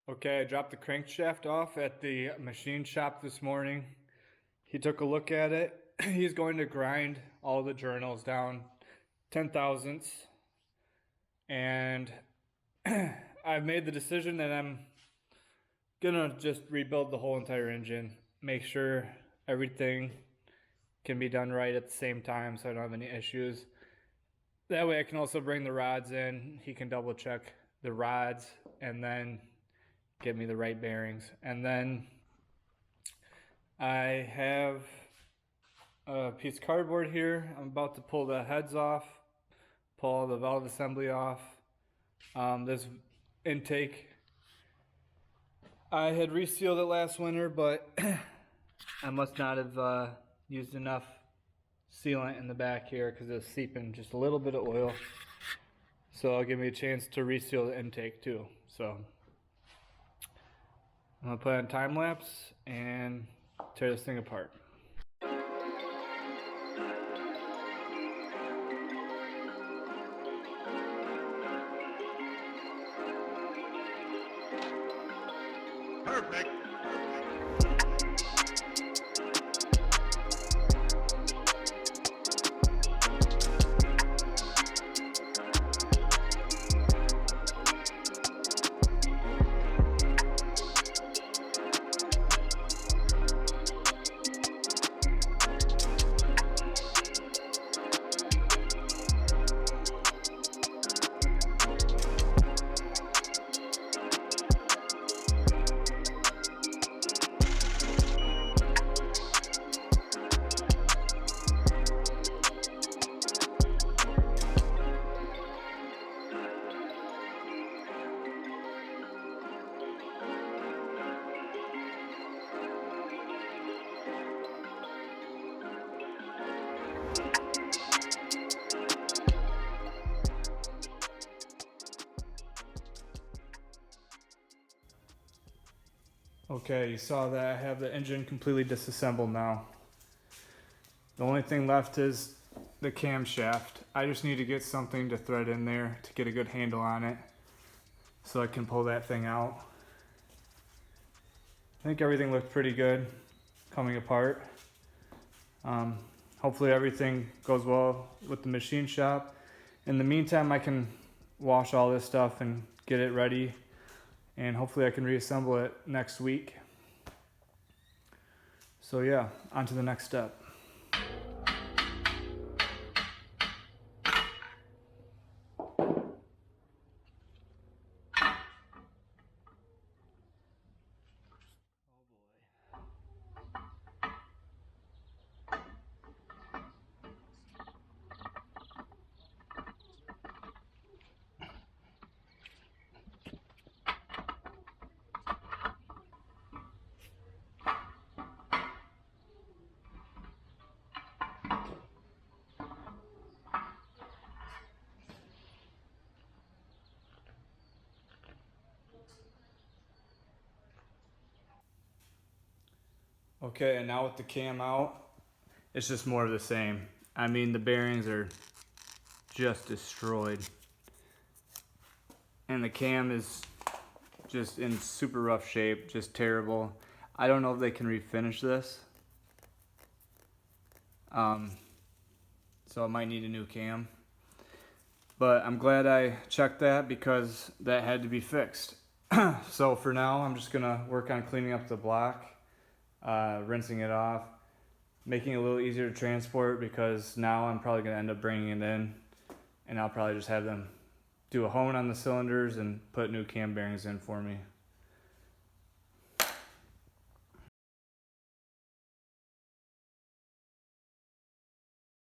Okay, I dropped the crankshaft off at the machine shop this morning. He took a look at it. He's going to grind all the journals down 10 thousandths. And I've made the decision that I'm gonna just rebuild the whole entire engine. Make sure everything can be done right at the same time so I don't have any issues. That way I can also bring the rods in. He can double check the rods and then get me the right bearings. And then I have a piece of cardboard here. I'm about to pull the heads off, pull the valve assembly off. This intake, I had resealed it last winter, but I must not have used enough sealant in the back here because it's seeping just a little bit of oil. So it'll give me a chance to reseal the intake too. So I'm gonna put on time lapse and tear this thing apart. Perfect. Okay, you saw that I have the engine completely disassembled now. The only thing left is the camshaft. I just need to get something to thread in there to get a good handle on it so I can pull that thing out. I think everything looked pretty good coming apart. Hopefully everything goes well with the machine shop. In the meantime, I can wash all this stuff and get it ready, and hopefully I can reassemble it next week. So yeah, on to the next step. Okay, and now with the cam out, it's just more of the same. I mean, the bearings are just destroyed. And the cam is just in super rough shape, just terrible. I don't know if they can refinish this. So I might need a new cam. But I'm glad I checked that because that had to be fixed. So for now, I'm just gonna work on cleaning up the block. Rinsing it off, making it a little easier to transport, because now I'm probably going to end up bringing it in and I'll probably just have them do a hone on the cylinders and put new cam bearings in for me.